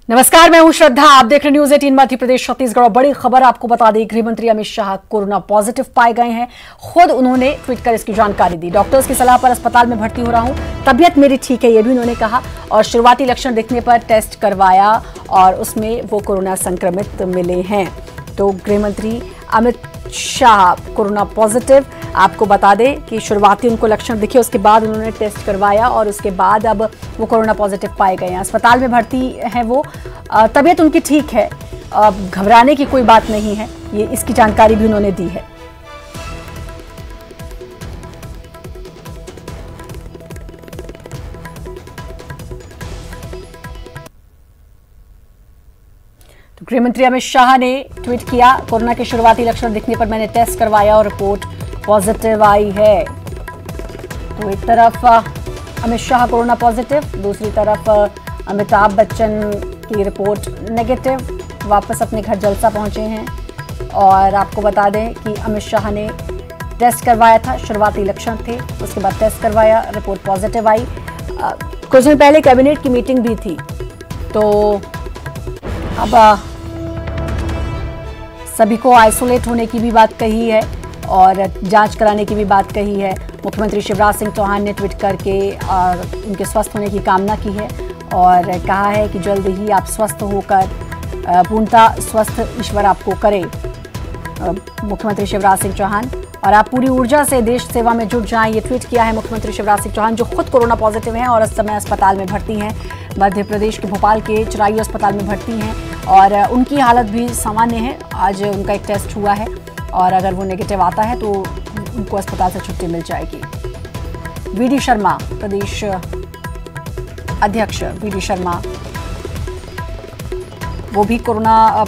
नमस्कार, मैं हूं श्रद्धा। आप देख रहे न्यूज 18 मध्य प्रदेश छत्तीसगढ़। बड़ी खबर आपको बता दें, गृह मंत्री अमित शाह कोरोना पॉजिटिव पाए गए हैं। खुद उन्होंने ट्वीट कर इसकी जानकारी दी। डॉक्टर्स की सलाह पर अस्पताल में भर्ती हो रहा हूं, तबीयत मेरी ठीक है, ये भी उन्होंने कहा। और शुरुआती लक्षण दिखने पर टेस्ट करवाया और उसमें वो कोरोना संक्रमित मिले हैं। तो गृह मंत्री अमित शाह कोरोना पॉजिटिव। आपको बता दें कि शुरुआती उनको लक्षण दिखे, उसके बाद उन्होंने टेस्ट करवाया और उसके बाद अब वो कोरोना पॉजिटिव पाए गए हैं। अस्पताल में भर्ती हैं वो, तबीयत उनकी ठीक है, घबराने की कोई बात नहीं है, ये इसकी जानकारी भी उन्होंने दी है। तो गृह मंत्री अमित शाह ने ट्वीट किया, कोरोना के शुरुआती लक्षण दिखने पर मैंने टेस्ट करवाया और रिपोर्ट पॉजिटिव आई है। तो एक तरफ अमित शाह कोरोना पॉजिटिव, दूसरी तरफ अमिताभ बच्चन की रिपोर्ट नेगेटिव, वापस अपने घर जलसा पहुंचे हैं। और आपको बता दें कि अमित शाह ने टेस्ट करवाया था, शुरुआती लक्षण थे, उसके बाद टेस्ट करवाया, रिपोर्ट पॉजिटिव आई। कुछ दिन पहले कैबिनेट की मीटिंग भी थी, तो अब सभी को आइसोलेट होने की भी बात कही है और जांच कराने की भी बात कही है। मुख्यमंत्री शिवराज सिंह चौहान ने ट्वीट करके और उनके स्वस्थ होने की कामना की है और कहा है कि जल्द ही आप स्वस्थ होकर पूर्णतः स्वस्थ ईश्वर आपको करे। मुख्यमंत्री शिवराज सिंह चौहान, और आप पूरी ऊर्जा से देश सेवा में जुट जाएं, ये ट्वीट किया है मुख्यमंत्री शिवराज सिंह चौहान, जो खुद कोरोना पॉजिटिव हैं और इस समय अस्पताल में भर्ती हैं। मध्य प्रदेश के भोपाल के चिरायू अस्पताल में भर्ती हैं और उनकी हालत भी सामान्य है। आज उनका एक टेस्ट हुआ है और अगर वो नेगेटिव आता है तो उनको अस्पताल से छुट्टी मिल जाएगी। वीडी शर्मा, प्रदेश अध्यक्ष वीडी शर्मा, वो भी कोरोना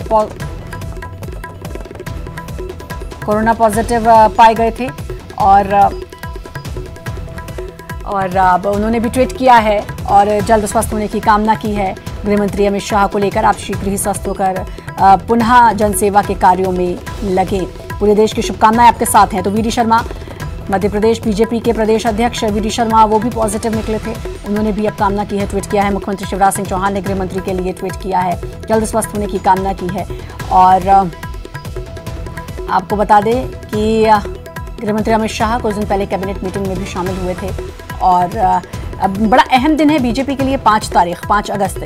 पॉजिटिव पाए गए थे और अब उन्होंने भी ट्वीट किया है और जल्द स्वस्थ होने की कामना की है। गृहमंत्री अमित शाह को लेकर आप शीघ्र ही स्वस्थ होकर पुनः जनसेवा के कार्यों में लगे। पूरे देश की शुभकामनाएं आपके साथ हैं। तो वीडी शर्मा, मध्य प्रदेश बीजेपी के प्रदेश अध्यक्ष वीडी शर्मा, वो भी पॉजिटिव निकले थे, उन्होंने भी अब कामना की है, ट्वीट किया है। मुख्यमंत्री शिवराज सिंह चौहान ने गृहमंत्री के लिए ट्वीट किया है, जल्द स्वस्थ होने की कामना की है। और आपको बता दें कि गृहमंत्री अमित शाह कुछ दिन पहले कैबिनेट मीटिंग में भी शामिल हुए थे और अब बड़ा अहम दिन है बीजेपी के लिए। 5 अगस्त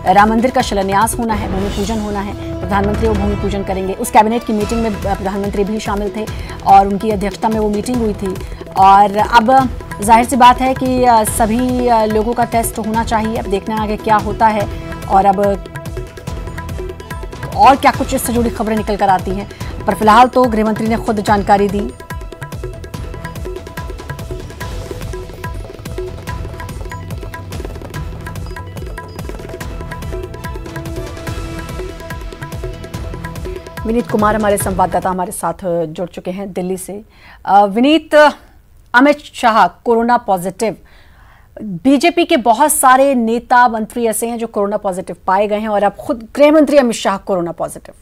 राम मंदिर का शिलान्यास होना है, भूमि पूजन होना है, प्रधानमंत्री वो भूमि पूजन करेंगे। उस कैबिनेट की मीटिंग में प्रधानमंत्री भी शामिल थे और उनकी अध्यक्षता में वो मीटिंग हुई थी। और अब जाहिर सी बात है कि सभी लोगों का टेस्ट होना चाहिए। अब देखना है आगे क्या होता है और अब और क्या कुछ इससे जुड़ी खबरें निकल कर आती हैं, पर फिलहाल तो गृहमंत्री ने खुद जानकारी दी। विनीत कुमार हमारे संवाददाता हमारे साथ जुड़ चुके हैं दिल्ली से। Vineet, Amit Shah corona positive, BJP के बहुत सारे नेता मंत्री ऐसे हैं जो कोरोना पॉजिटिव पाए गए हैं और अब खुद गृह मंत्री अमित शाह कोरोना पॉजिटिव।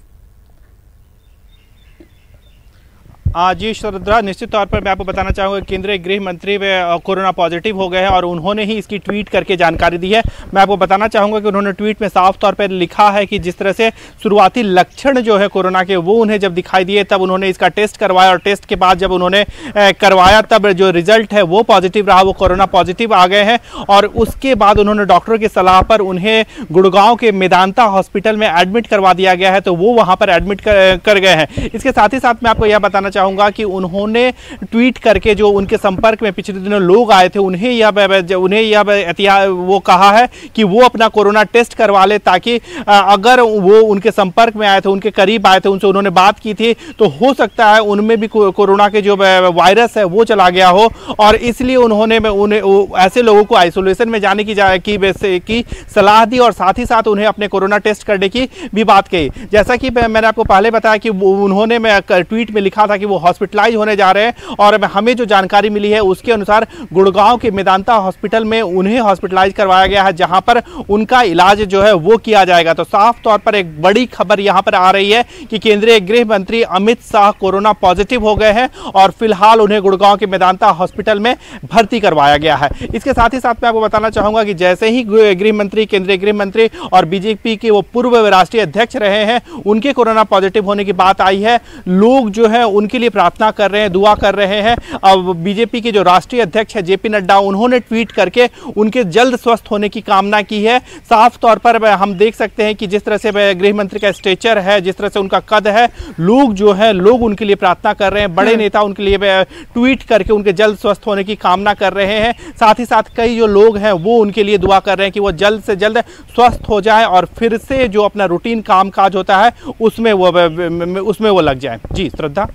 जी श्रद्धा, निश्चित तौर पर मैं आपको बताना चाहूँगा केंद्रीय गृह मंत्री कोरोना पॉजिटिव हो गए हैं और उन्होंने ही इसकी ट्वीट करके जानकारी दी है। मैं आपको बताना चाहूँगा कि उन्होंने ट्वीट में साफ तौर पर लिखा है कि जिस तरह से शुरुआती लक्षण जो है कोरोना के वो उन्हें जब दिखाई दिए तब उन्होंने इसका टेस्ट करवाया और टेस्ट के बाद जब उन्होंने करवाया तब जो रिजल्ट है वो पॉजिटिव रहा, वो कोरोना पॉजिटिव आ गए हैं। और उसके बाद उन्होंने डॉक्टरों की सलाह पर उन्हें गुड़गांव के मेदांता हॉस्पिटल में एडमिट करवा दिया गया है, तो वो वहाँ पर एडमिट कर गए हैं। इसके साथ ही साथ मैं आपको यह बताना चाहूँगा कि उन्होंने ट्वीट करके जो उनके संपर्क में पिछले दिनों लोग आए थे उन्हें यह वो कहा है कि वो अपना कोरोना टेस्ट करवा ले, ताकि अगर वो उनके संपर्क में आए थे, उनके करीब आए थे, उनसे उन्होंने बात की थी, तो हो सकता है उनमें भी कोरोना के जो वायरस है वो चला गया हो। और इसलिए उन्होंने ऐसे लोगों को आइसोलेशन में जाने की सलाह दी और साथ ही साथ उन्हें अपने कोरोना टेस्ट करने की भी बात कही। जैसा कि मैंने आपको पहले बताया कि उन्होंने ट्वीट में लिखा था कि वो वो हॉस्पिटलाइज होने जा रहे हैं। और हमें जो जानकारी मिली है उसके अनुसार गुड़गांव के मेदांता हॉस्पिटल में उन्हें हॉस्पिटलाइज करवाया गया है, जहां पर उनका इलाज जो है वो किया जाएगा। तो साफ तौर पर एक बड़ी खबर यहां पर आ रही है कि केंद्रीय गृह मंत्री अमित शाह कोरोना पॉजिटिव हो गए हैं और फिलहाल उन्हें गुड़गांव के मेदांता हॉस्पिटल में भर्ती करवाया गया है। इसके साथ ही साथ मैं आपको बताना चाहूंगा कि जैसे ही गृह मंत्री, केंद्रीय गृह मंत्री और बीजेपी के वो पूर्व राष्ट्रीय अध्यक्ष रहे हैं, उनके कोरोना पॉजिटिव होने की बात आई है, लोग जो है उनके लिए प्रार्थना कर रहे हैं, दुआ कर रहे हैं। अब बीजेपी के जो राष्ट्रीय अध्यक्ष है जेपी नड्डा, उन्होंने ट्वीट करके उनके जल्द स्वस्थ होने की कामना की है। साफ तौर पर हम देख सकते हैं कि जिस तरह से गृह मंत्री का स्टेचर है, जिस तरह से उनका कद है, लोग उनके लिए प्रार्थना कर रहे हैं। बड़े नेता उनके लिए ट्वीट करके उनके जल्द स्वस्थ होने की कामना कर रहे हैं। साथ ही साथ कई जो लोग हैं वो उनके लिए दुआ कर रहे हैं कि वो जल्द से जल्द स्वस्थ हो जाए और फिर से जो अपना रूटीन कामकाज होता है उसमें वो लग जाए। जी श्रद्धा।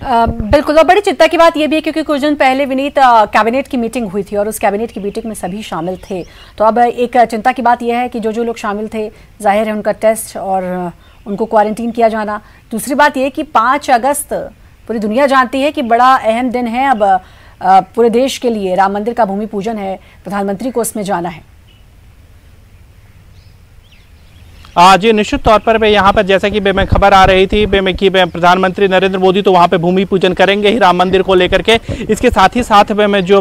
बिल्कुल, और बड़ी चिंता की बात यह भी है क्योंकि कुछ दिन पहले विनीत कैबिनेट की मीटिंग हुई थी और उस कैबिनेट की मीटिंग में सभी शामिल थे। तो अब एक चिंता की बात यह है कि जो लोग शामिल थे, जाहिर है उनका टेस्ट और उनको क्वारंटीन किया जाना। दूसरी बात यह कि 5 अगस्त पूरी दुनिया जानती है कि बड़ा अहम दिन है। अब पूरे देश के लिए राम मंदिर का भूमि पूजन है, प्रधानमंत्री को उसमें जाना है। जी निश्चित तौर पर यहाँ पर जैसा कि मैं खबर आ रही थी कि प्रधानमंत्री नरेंद्र मोदी तो वहाँ पे भूमि पूजन करेंगे ही राम मंदिर को लेकर के। इसके साथ ही साथ जो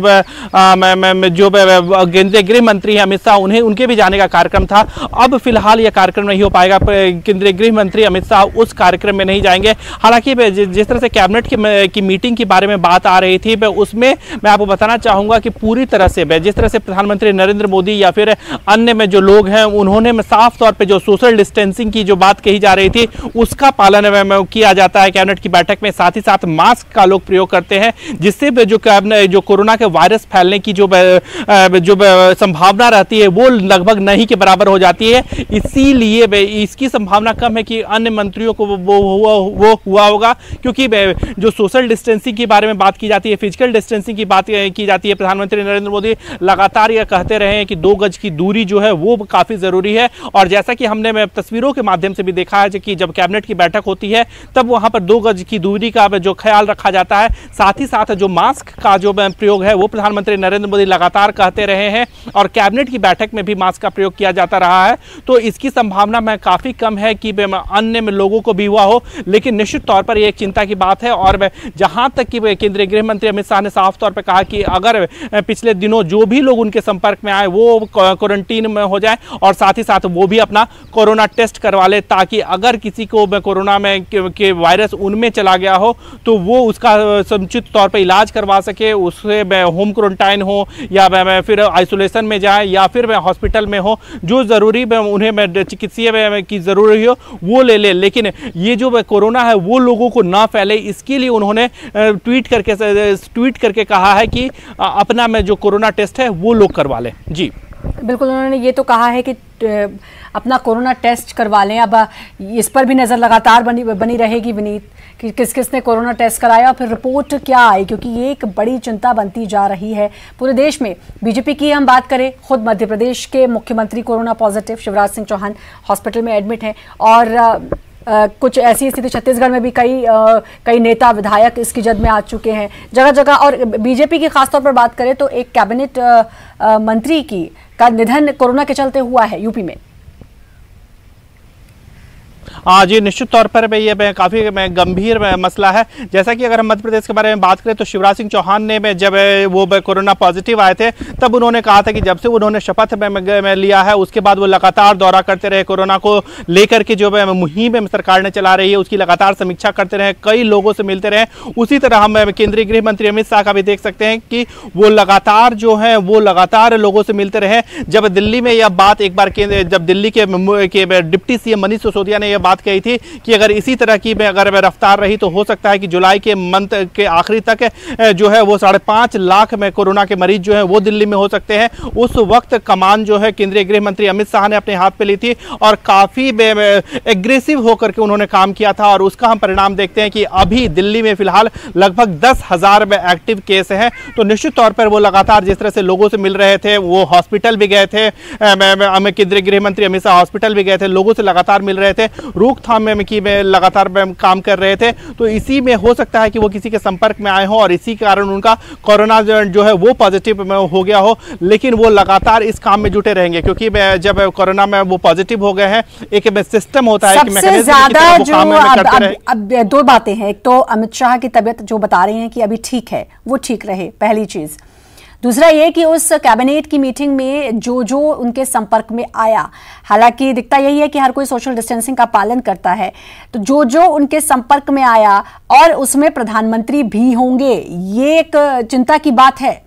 केंद्रीय गृह मंत्री है अमित शाह, उनके भी जाने का कार्यक्रम था। अब फिलहाल यह कार्यक्रम नहीं हो पाएगा, केंद्रीय गृह मंत्री अमित शाह उस कार्यक्रम में नहीं जाएंगे। हालांकि जिस तरह से कैबिनेट की मीटिंग के बारे में बात आ रही थी, उसमें मैं आपको बताना चाहूँगा कि पूरी तरह से जिस तरह से प्रधानमंत्री नरेंद्र मोदी या फिर अन्य में जो लोग हैं, उन्होंने साफ तौर पर जो सोशल डिस्टेंसिंग की जो बात कही जा रही थी उसका पालन किया जाता है कैबिनेट की बैठक में। साथ ही साथ मास्क का लोग प्रयोग करते हैं, जिससे जो कोरोना के वायरस फैलने की जो संभावना रहती है वो लगभग नहीं के बराबर हो जाती है। इसीलिए इसकी संभावना कम है कि अन्य मंत्रियों को वो हुआ होगा, क्योंकि जो सोशल डिस्टेंसिंग के बारे में बात की जाती है, फिजिकल डिस्टेंसिंग की बात की जाती है, प्रधानमंत्री नरेंद्र मोदी लगातार यह कहते रहे हैं कि 2 गज की दूरी जो है वो काफी जरूरी है। और जैसा कि हमने तस्वीरों के माध्यम से भी देखा है कि जब कैबिनेट की बैठक होती है तब वहां पर 2 गज की दूरी का जो ख्याल रखा जाता है। साथ ही साथ जो मास्क का जो प्रयोग है वो प्रधानमंत्री नरेंद्र मोदी लगातार कहते रहे हैं और कैबिनेट की बैठक में भी मास्क का प्रयोग किया जाता रहा है। तो इसकी संभावना में काफी कम है कि अन्य में लोगों को भी हुआ हो, लेकिन निश्चित तौर पर यह एक चिंता की बात है। और जहां तक कि केंद्रीय गृह मंत्री अमित शाह ने साफ तौर पर कहा कि अगर पिछले दिनों जो भी लोग उनके संपर्क में आए वो क्वारंटीन में हो जाए और साथ ही साथ वो भी अपना कोरोना टेस्ट करवा ले, ताकि अगर किसी को कोरोना में के वायरस उनमें चला गया हो तो वो उसका समुचित तौर पर इलाज करवा सके, उससे होम क्वारंटाइन हो या फिर आइसोलेशन में जाए या फिर हॉस्पिटल में हो, जो जरूरी उन्हें चिकित्सीय की जरूरी हो वो ले ले। लेकिन ये जो कोरोना है वो लोगों को ना फैले, इसके लिए उन्होंने ट्वीट करके कहा है कि अपना में जो कोरोना टेस्ट है वो लोग करवा लें। जी बिल्कुल, उन्होंने ये तो कहा है कि अपना कोरोना टेस्ट करवा लें। अब इस पर भी नज़र लगातार बनी रहेगी विनीत कि किस किस ने कोरोना टेस्ट कराया और फिर रिपोर्ट क्या आई, क्योंकि ये एक बड़ी चिंता बनती जा रही है पूरे देश में। बीजेपी की हम बात करें, खुद मध्य प्रदेश के मुख्यमंत्री corona positive, Shivraj Singh Chouhan hospital में एडमिट हैं और कुछ ऐसी स्थिति छत्तीसगढ़ में भी कई नेता विधायक इसकी जद में आ चुके हैं जगह जगह। और बीजेपी की खासतौर पर बात करें तो एक कैबिनेट मंत्री का निधन कोरोना के चलते हुआ है यूपी में। जी निश्चित तौर पर ये काफ़ी गंभीर मसला है। जैसा कि अगर हम मध्य प्रदेश के बारे में बात करें तो शिवराज सिंह चौहान ने जब वो कोरोना पॉजिटिव आए थे तब उन्होंने कहा था कि जब से उन्होंने शपथ में लिया है उसके बाद वो लगातार दौरा करते रहे, कोरोना को लेकर के जो मुहिम सरकार ने चला रही है उसकी लगातार समीक्षा करते रहे, कई लोगों से मिलते रहे। उसी तरह हम केंद्रीय गृह मंत्री अमित शाह का भी देख सकते हैं कि वो लगातार लोगों से मिलते रहे। जब दिल्ली में यह बात एक बार जब दिल्ली के डिप्टी सीएम मनीष सिसोदिया ने यह बात कही थी कि अगर इसी तरह की अगर रफ्तार रही तो हो सकता है कि जुलाई के मंथ के आखिरी तक जो है वो 5.5 लाख में कोरोना के मरीज जो है वो दिल्ली में हो सकते हैं। उस वक्त कमान जो है केंद्रीय गृह मंत्री अमित शाह ने अपने हाथ पे ली थी और काफी एग्रेसिव होकर के उन्होंने काम किया था और उसका हम परिणाम देखते हैं कि अभी दिल्ली में फिलहाल लगभग 10,000 एक्टिव केस हैं। तो निश्चित तौर पर वो लगातार जिस तरह से लोगों से मिल रहे थे, वो हॉस्पिटल भी गए थे, केंद्रीय गृह मंत्री अमित शाह हॉस्पिटल भी गए थे, लोगों से लगातार मिल रहे थे। रोकथाम में की लगातार काम कर रहे थे, तो इसी में हो सकता है कि वो किसी के संपर्क में आए हो और इसी कारण उनका कोरोना जो है वो पॉजिटिव हो गया हो। लेकिन वो लगातार इस काम में जुटे रहेंगे, क्योंकि जब कोरोना में वो पॉजिटिव हो गए हैं, एक सिस्टम होता है, सबसे ज्यादा जो अब दो बातें हैं। एक तो अमित शाह की तबीयत जो बता रहे हैं कि अभी ठीक है, वो ठीक रहे, पहली चीज। दूसरा ये कि उस कैबिनेट की मीटिंग में जो जो उनके संपर्क में आया, हालांकि दिखता यही है कि हर कोई सोशल डिस्टेंसिंग का पालन करता है, तो जो जो उनके संपर्क में आया और उसमें प्रधानमंत्री भी होंगे, ये एक चिंता की बात है।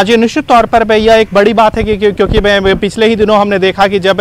जी निश्चित तौर पर यह एक बड़ी बात है क्योंकि पिछले ही दिनों हमने देखा कि जब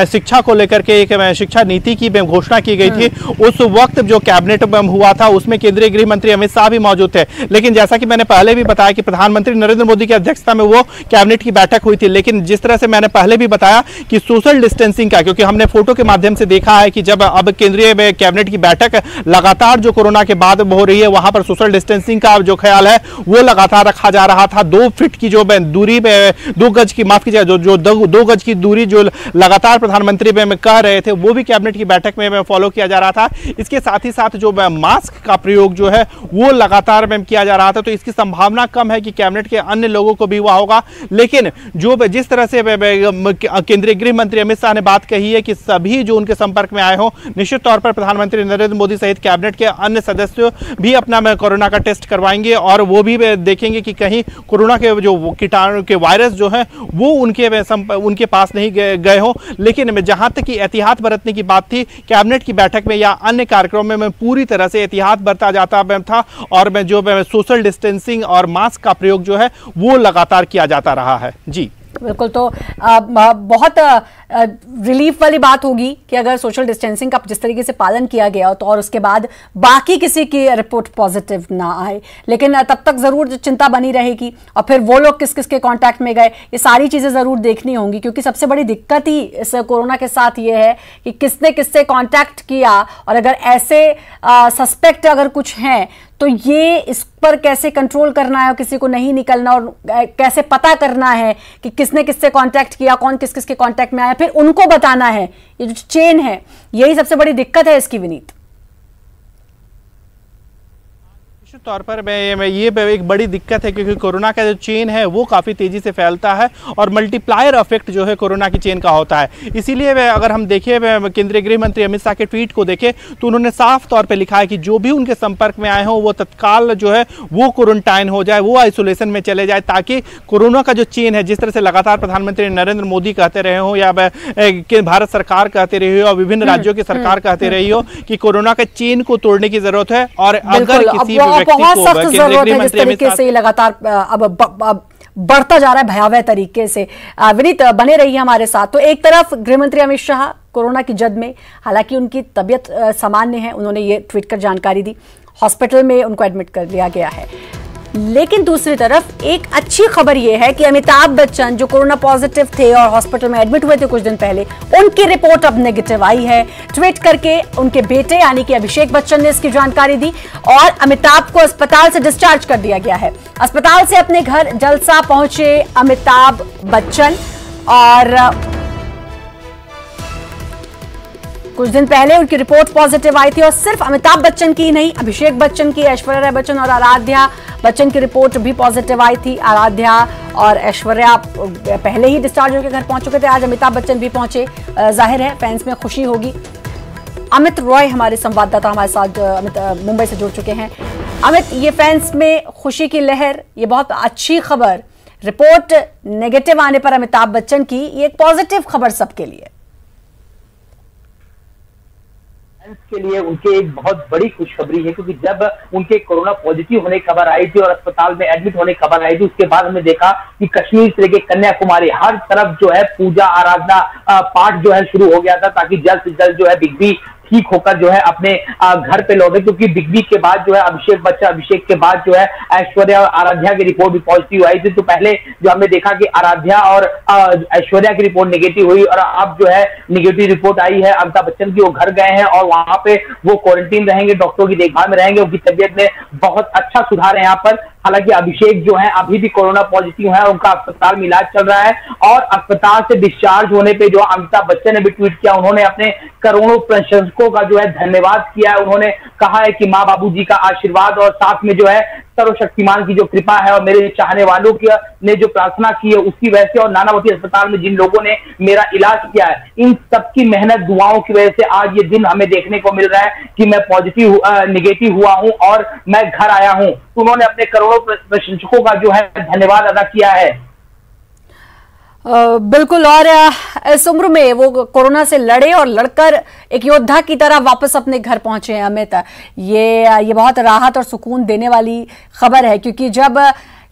शिक्षा को लेकर के एक शिक्षा नीति की घोषणा की गई थी, उस वक्त जो कैबिनेट हुआ था उसमें केंद्रीय गृह मंत्री अमित शाह भी मौजूद थे। लेकिन जैसा कि मैंने पहले भी बताया कि प्रधानमंत्री नरेंद्र मोदी की अध्यक्षता में वो कैबिनेट की बैठक हुई थी, लेकिन जिस तरह से मैंने पहले भी बताया कि सोशल डिस्टेंसिंग का, क्योंकि हमने फोटो के माध्यम से देखा है कि जब अब केंद्रीय कैबिनेट की बैठक लगातार जो कोरोना के बाद हो रही है, वहां पर सोशल डिस्टेंसिंग का जो ख्याल है वो लगातार रखा जा रहा था। 2 फीट की जो दूरी पे 2 गज की, माफ कीजिए, जो 2 गज की दूरी जो लगातार प्रधानमंत्री कह रहे थे, वो भी कैबिनेट की बैठक में फॉलो किया जा रहा था। इसके साथ ही साथ जो मास्क का प्रयोग जो है वो लगातार किया जा रहा था, तो इसकी संभावना कम है कि कैबिनेट के अन्य लोगों को भी हुआ होगा। लेकिन जो जिस तरह से केंद्रीय गृह मंत्री अमित शाह ने बात कही है कि सभी जो उनके संपर्क में आए हो, निश्चित तौर पर प्रधानमंत्री नरेंद्र मोदी सहित कैबिनेट के अन्य सदस्य भी अपना कोरोना का टेस्ट करवाएंगे और वो भी देखेंगे कि कहीं कोरोना के जो कीटाणु के वायरस जो है वो उनके पास नहीं गए हो। लेकिन जहां तक कि एहतियात बरतने की बात थी, कैबिनेट की बैठक में या अन्य कार्यक्रमों में पूरी तरह से एहतियात बरता जाता था और जो सोशल डिस्टेंसिंग और मास्क का प्रयोग जो है वो लगातार किया जाता रहा है। जी बिल्कुल, तो बहुत रिलीफ वाली बात होगी कि अगर सोशल डिस्टेंसिंग का जिस तरीके से पालन किया गया तो और उसके बाद बाकी किसी की रिपोर्ट पॉजिटिव ना आए, लेकिन तब तक जरूर चिंता बनी रहेगी। और फिर वो लोग किस किस के कांटेक्ट में गए, ये सारी चीजें जरूर देखनी होंगी, क्योंकि सबसे बड़ी दिक्कत ही इस कोरोना के साथ ये है कि किसने किससे कांटेक्ट किया, और अगर ऐसे सस्पेक्ट अगर कुछ हैं तो ये इस पर कैसे कंट्रोल करना है और किसी को नहीं निकलना, और कैसे पता करना है कि किसने किससे कांटेक्ट किया, कौन किस किस के कांटेक्ट में आया, फिर उनको बताना है। ये जो चेन है, यही सबसे बड़ी दिक्कत है इसकी, विनीत। निश्चित तौर पर ये एक बड़ी दिक्कत है, क्योंकि कोरोना का जो चेन है वो काफ़ी तेज़ी से फैलता है और मल्टीप्लायर इफेक्ट जो है कोरोना की चेन का होता है। इसीलिए अगर हम देखें केंद्रीय गृह मंत्री अमित शाह के ट्वीट को देखें तो उन्होंने साफ तौर पे लिखा है कि जो भी उनके संपर्क में आए हों वो तत्काल जो है वो क्वारंटाइन हो जाए, वो आइसोलेशन में चले जाए, ताकि कोरोना का जो चेन है, जिस तरह से लगातार प्रधानमंत्री नरेंद्र मोदी कहते रहे हो या भारत सरकार कहते रही हो और विभिन्न राज्यों की सरकार कहते रही हो कि कोरोना के चेन को तोड़ने की जरूरत है। और अगर किसी बहुत सख्त जरूरत है, जिस तरीके से लगातार अब बढ़ता जा रहा है भयावह तरीके से। विनीत बने रहिए हमारे साथ। तो एक तरफ गृह मंत्री अमित शाह कोरोना की जद में, हालांकि उनकी तबीयत सामान्य है, उन्होंने ये ट्वीट कर जानकारी दी, हॉस्पिटल में उनको एडमिट कर लिया गया है। लेकिन दूसरी तरफ एक अच्छी खबर यह है कि अमिताभ बच्चन जो कोरोना पॉजिटिव थे और हॉस्पिटल में एडमिट हुए थे कुछ दिन पहले, उनकी रिपोर्ट अब नेगेटिव आई है। ट्वीट करके उनके बेटे यानी कि अभिषेक बच्चन ने इसकी जानकारी दी और अमिताभ को अस्पताल से डिस्चार्ज कर दिया गया है। अस्पताल से अपने घर जलसा पहुंचे अमिताभ बच्चन और कुछ दिन पहले उनकी रिपोर्ट पॉजिटिव आई थी। और सिर्फ अमिताभ बच्चन की नहीं, अभिषेक बच्चन की, ऐश्वर्या राय बच्चन और आराध्या बच्चन की रिपोर्ट भी पॉजिटिव आई थी। आराध्या और ऐश्वर्या पहले ही डिस्चार्ज होकर घर पहुंच चुके थे, आज अमिताभ बच्चन भी पहुंचे। जाहिर है फैंस में खुशी होगी। अमित रॉय हमारे संवाददाता हमारे साथ अमित मुंबई से जुड़ चुके हैं। अमित, ये फैंस में खुशी की लहर, ये बहुत अच्छी खबर, रिपोर्ट नेगेटिव आने पर अमिताभ बच्चन की, ये एक पॉजिटिव खबर सबके लिए। के लिए उनके एक बहुत बड़ी खुशखबरी है, क्योंकि जब उनके कोरोना पॉजिटिव होने की खबर आई थी और अस्पताल में एडमिट होने की खबर आई थी, उसके बाद हमने देखा कि कश्मीर से लेकर कन्याकुमारी हर तरफ जो है पूजा आराधना पाठ जो है शुरू हो गया था, ताकि जल्द से जल्द जो है बिग बी ठीक होकर जो है अपने घर पे लौटे। क्योंकि बिग बी के बाद जो है अभिषेक बच्चन, अभिषेक के बाद जो है ऐश्वर्या और आराध्या की रिपोर्ट भी पॉजिटिव आई थी। तो पहले जो हमने देखा कि आराध्या और ऐश्वर्या की रिपोर्ट नेगेटिव हुई और अब जो है नेगेटिव रिपोर्ट आई है अमिताभ बच्चन की। वो घर गए हैं और वहां पे वो क्वारंटीन रहेंगे, डॉक्टरों की देखभाल में रहेंगे, उनकी तबियत में बहुत अच्छा सुधार है यहाँ पर। हालांकि अभिषेक जो है अभी भी कोरोना पॉजिटिव है, उनका अस्पताल में इलाज चल रहा है और अस्पताल से डिस्चार्ज होने पे जो अमिताभ बच्चन ने भी ट्वीट किया, उन्होंने अपने करोड़ों प्रशंसकों का जो है धन्यवाद किया है। उन्होंने कहा है कि माँ बाबू जी का आशीर्वाद और साथ में जो है सर्वशक्तिमान की जो कृपा है और मेरे चाहने वालों की ने जो प्रार्थना की है उसकी वजह से और नानावती अस्पताल में जिन लोगों ने मेरा इलाज किया है, इन सबकी मेहनत दुआओं की वजह से आज ये दिन हमें देखने को मिल रहा है कि मैं निगेटिव हुआ हूं और मैं घर आया हूं। तो उन्होंने अपने करोड़ों प्रशंसकों का जो है धन्यवाद अदा किया है। बिल्कुल, और इस उम्र में वो कोरोना से लड़े और लड़कर एक योद्धा की तरह वापस अपने घर पहुंचे हैं अमित। ये बहुत राहत और सुकून देने वाली खबर है, क्योंकि जब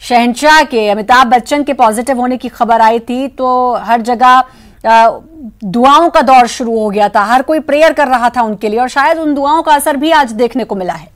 शहंशाह के अमिताभ बच्चन के पॉजिटिव होने की खबर आई थी तो हर जगह दुआओं का दौर शुरू हो गया था, हर कोई प्रेयर कर रहा था उनके लिए और शायद उन दुआओं का असर भी आज देखने को मिला है।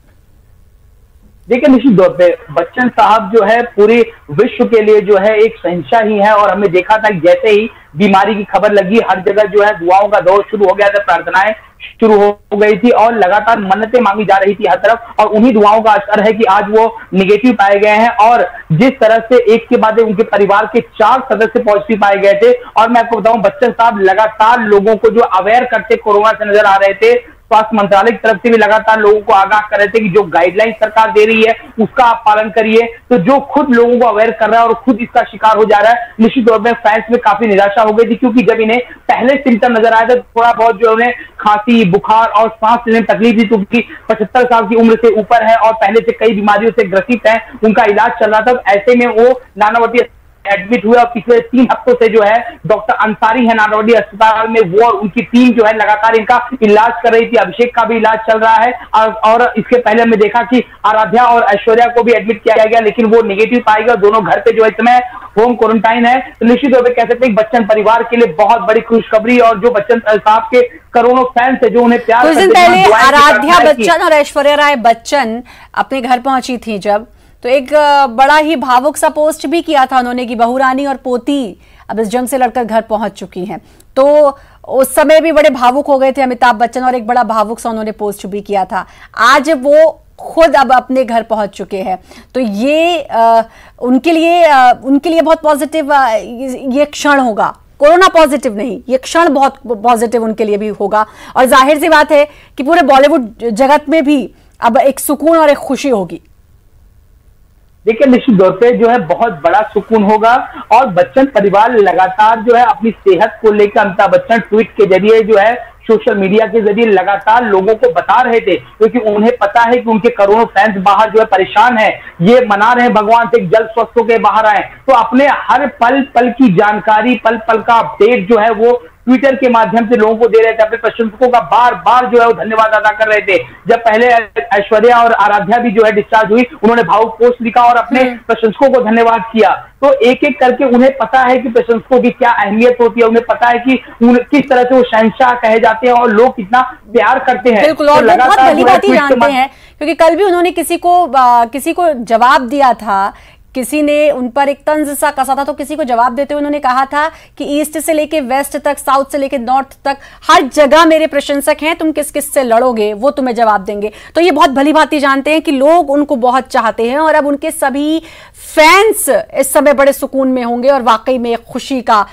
देखिए, निश्चित तौर पे बच्चन साहब जो है पूरे विश्व के लिए जो है एक शहंशाह ही है और हमने देखा था जैसे ही बीमारी की खबर लगी हर जगह जो है दुआओं का दौर शुरू हो गया था, प्रार्थनाएं शुरू हो गई थी और लगातार मन्नतें मांगी जा रही थी हर तरफ और उन्हीं दुआओं का असर है कि आज वो निगेटिव पाए गए हैं। और जिस तरह से एक के बाद उनके परिवार के 4 सदस्य पॉजिटिव पाए गए थे और मैं आपको बताऊं बच्चन साहब लगातार लोगों को जो अवेयर करते कोरोना से नजर आ रहे थे, स्वास्थ्य मंत्रालय की तरफ से भी लगातार लोगों को आगाह कर रहे थे कि जो गाइडलाइन सरकार दे रही है उसका आप पालन करिए। तो जो खुद लोगों को अवेयर कर रहा है और खुद इसका शिकार हो जा रहा है, निश्चित तौर पर फैंस में काफी निराशा हो गई थी, क्योंकि जब इन्हें पहले सिम्टम नजर आया था थोड़ा बहुत जो उन्हें खांसी, बुखार और सांस लेने में तकलीफ थी, क्योंकि 75 साल की उम्र से ऊपर है और पहले से कई बीमारियों से ग्रसित है, उनका इलाज चल रहा था। ऐसे में वो नानावती एडमिट हुए और पिछले 3 हफ्तों से जो है डॉक्टर अंसारी है नानावती अस्पताल में, वो और उनकी टीम जो है लगातार इनका इलाज कर रही थी। अभिषेक का भी इलाज चल रहा है और इसके पहले हमने देखा कि आराध्या और ऐश्वर्या को भी एडमिट किया गया, लेकिन वो निगेटिव पाई गया। दोनों घर पे जो है इस समय होम क्वारंटाइन है। तो निश्चित तौर पर कह सकते हैं बच्चन परिवार के लिए बहुत बड़ी खुशखबरी और जो बच्चन साहब के करोड़ों फैंस है जो उन्हें प्यार कुछ दिन पहले आराध्या बच्चन और ऐश्वर्या राय बच्चन अपने घर पहुंची थी जब, तो एक बड़ा ही भावुक सा पोस्ट भी किया था उन्होंने कि बहू रानी और पोती अब इस जंग से लड़कर घर पहुंच चुकी हैं। तो उस समय भी बड़े भावुक हो गए थे अमिताभ बच्चन और एक बड़ा भावुक सा उन्होंने पोस्ट भी किया था। आज वो खुद अब अपने घर पहुंच चुके हैं, तो ये उनके लिए बहुत पॉजिटिव ये क्षण होगा। कोरोना पॉजिटिव नहीं, ये क्षण बहुत पॉजिटिव उनके लिए भी होगा और जाहिर सी बात है कि पूरे बॉलीवुड जगत में भी अब एक सुकून और एक खुशी होगी। देखिए, निश्चित तौर पे जो है बहुत बड़ा सुकून होगा और बच्चन परिवार लगातार जो है अपनी सेहत को लेकर अमिताभ बच्चन ट्वीट के जरिए जो है सोशल मीडिया के जरिए लगातार लोगों को बता रहे थे, क्योंकि उन्हें पता है कि उनके करोड़ों फैंस बाहर जो है परेशान हैं, ये मना रहे हैं भगवान से जल्द स्वस्थ होकर बाहर आए। तो अपने हर पल पल की जानकारी, पल पल का अपडेट जो है वो ट्विटर के माध्यम से लोगों को दे रहे थे। अपने प्रशंसकों का बार बार जो है वो धन्यवाद अदा कर रहे थे। जब पहले ऐश्वर्या और आराध्या भी जो है डिस्चार्ज हुई, उन्होंने भावुक पोस्ट लिखा और अपने प्रशंसकों को धन्यवाद किया। तो एक एक करके उन्हें पता है कि प्रशंसकों की क्या अहमियत होती है, उन्हें पता है कि किस तरह से वो शहंशाह कहे जाते हैं और लोग कितना प्यार करते हैं। बिल्कुल, और बहुत भली बात ही जानते हैं, क्योंकि कल भी उन्होंने किसी को जवाब दिया था, किसी ने उन पर एक तंज सा कसा था, तो किसी को जवाब देते हुए उन्होंने कहा था कि ईस्ट से लेके वेस्ट तक, साउथ से लेके नॉर्थ तक हर जगह मेरे प्रशंसक हैं, तुम किस किस से लड़ोगे वो तुम्हें जवाब देंगे। तो ये बहुत भली भांति जानते हैं कि लोग उनको बहुत चाहते हैं और अब उनके सभी फैंस इस समय बड़े सुकून में होंगे और वाकई में एक खुशी का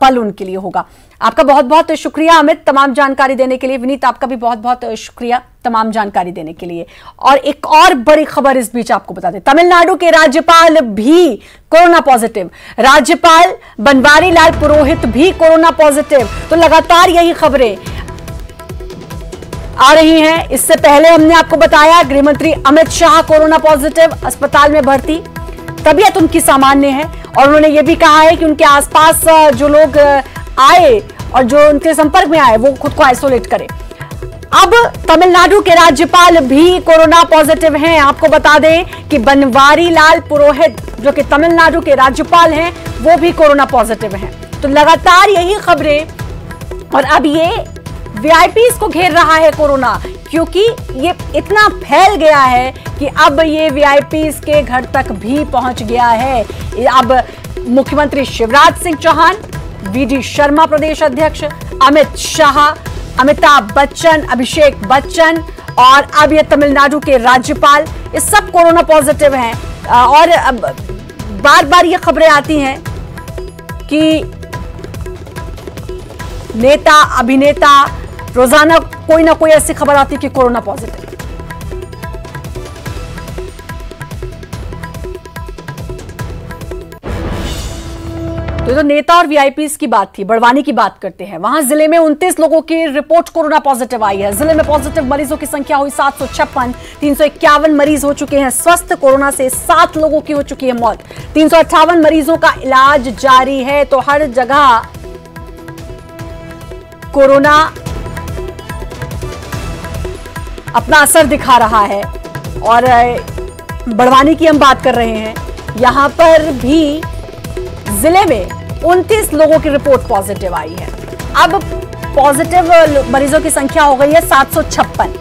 पल उनके लिए होगा। आपका बहुत बहुत शुक्रिया अमित तमाम जानकारी देने के लिए। विनीत, आपका भी बहुत बहुत शुक्रिया तमाम जानकारी देने के लिए। और एक और बड़ी खबर इस बीच आपको बता दें, तमिलनाडु के राज्यपाल भी कोरोना पॉजिटिव, राज्यपाल बनवारी लाल पुरोहित भी कोरोना पॉजिटिव। तो लगातार यही खबरें आ रही हैं। इससे पहले हमने आपको बताया गृह मंत्री अमित शाह कोरोना पॉजिटिव, अस्पताल में भर्ती, तबीयत उनकी सामान्य है और उन्होंने ये भी कहा है कि उनके आसपास जो लोग आए और जो उनके संपर्क में आए वो खुद को आइसोलेट करें। अब तमिलनाडु के राज्यपाल भी कोरोना पॉजिटिव हैं। आपको बता दें कि बनवारी लाल पुरोहित जो कि तमिलनाडु के राज्यपाल हैं वो भी कोरोना पॉजिटिव हैं। तो लगातार यही खबरें और अब ये वीआईपीज को घेर रहा है कोरोना, क्योंकि ये इतना फैल गया है कि अब ये वीआईपीज के घर तक भी पहुंच गया है। अब मुख्यमंत्री शिवराज सिंह चौहान, वीडी शर्मा प्रदेश अध्यक्ष, अमित शाह, अमिताभ बच्चन, अभिषेक बच्चन और अब ये तमिलनाडु के राज्यपाल, ये सब कोरोना पॉजिटिव हैं। और अब बार बार ये खबरें आती हैं कि नेता अभिनेता रोजाना कोई ना कोई ऐसी खबर आती है कि कोरोना पॉजिटिव। तो नेता और वीआईपीज की बात थी, बड़वानी की बात करते हैं। वहां जिले में 29 लोगों की रिपोर्ट कोरोना पॉजिटिव आई है। जिले में पॉजिटिव मरीजों की संख्या हुई 756, 351 मरीज हो चुके हैं स्वस्थ। कोरोना से 7 लोगों की हो चुकी है मौत, 358 मरीजों का इलाज जारी है। तो हर जगह कोरोना अपना असर दिखा रहा है। और बड़वानी की हम बात कर रहे हैं, यहां पर भी जिले में 29 लोगों की रिपोर्ट पॉजिटिव आई है। अब पॉजिटिव मरीजों की संख्या हो गई है 756,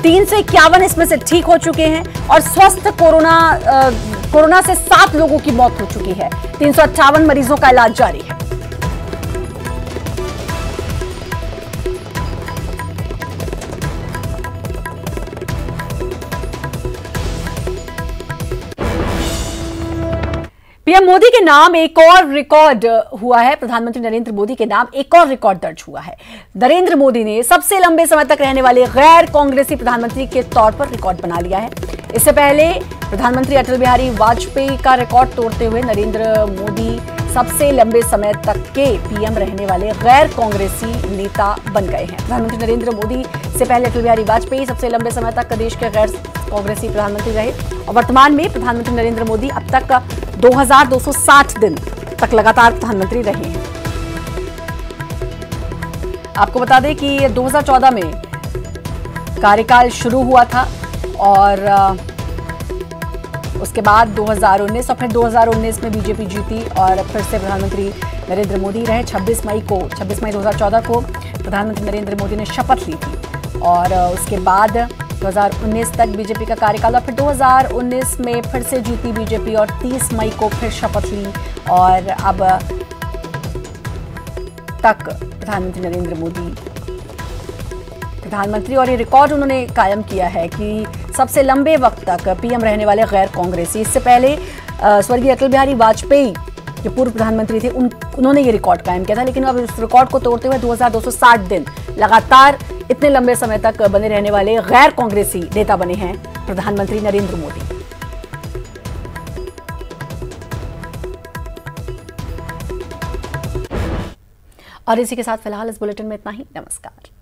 351 इसमें से ठीक हो चुके हैं और स्वस्थ कोरोना से 7 लोगों की मौत हो चुकी है। 358 मरीजों का इलाज जारी है। पीएम मोदी के नाम एक और रिकॉर्ड हुआ है। प्रधानमंत्री नरेंद्र मोदी के नाम एक और रिकॉर्ड दर्ज हुआ है। नरेंद्र मोदी ने सबसे लंबे समय तक रहने वाले गैर कांग्रेसी प्रधानमंत्री के तौर पर रिकॉर्ड बना लिया है। इससे पहले प्रधानमंत्री अटल बिहारी वाजपेयी का रिकॉर्ड तोड़ते हुए नरेंद्र मोदी सबसे लंबे समय तक के पीएम रहने वाले गैर कांग्रेसी नेता बन गए हैं। प्रधानमंत्री नरेंद्र मोदी से पहले अटल बिहारी वाजपेयी सबसे लंबे समय तक देश के गैर कांग्रेसी प्रधानमंत्री रहे और वर्तमान में प्रधानमंत्री नरेंद्र मोदी अब तक 2260 दिन तक लगातार प्रधानमंत्री रहे हैं। आपको बता दें कि 2014 में कार्यकाल शुरू हुआ था और उसके बाद 2019 और फिर 2019 में बीजेपी जीती और फिर से प्रधानमंत्री नरेंद्र मोदी रहे। 26 मई 2014 को प्रधानमंत्री नरेंद्र मोदी ने शपथ ली थी और उसके बाद 2019 तक बीजेपी का कार्यकाल और फिर 2019 में फिर से जीती बीजेपी और 30 मई को फिर शपथ ली और अब तक प्रधानमंत्री नरेंद्र मोदी प्रधानमंत्री और ये रिकॉर्ड उन्होंने कायम किया है कि सबसे लंबे वक्त तक पीएम रहने वाले गैर कांग्रेसी। इससे पहले स्वर्गीय अटल बिहारी वाजपेयी जो पूर्व प्रधानमंत्री थे उन्होंने ये रिकॉर्ड कायम किया था, लेकिन अब इस रिकॉर्ड को तोड़ते हुए 2260 दिन लगातार इतने लंबे समय तक बने रहने वाले गैर कांग्रेसी नेता बने हैं प्रधानमंत्री नरेंद्र मोदी। और इसी के साथ फिलहाल इस बुलेटिन में इतना ही। नमस्कार।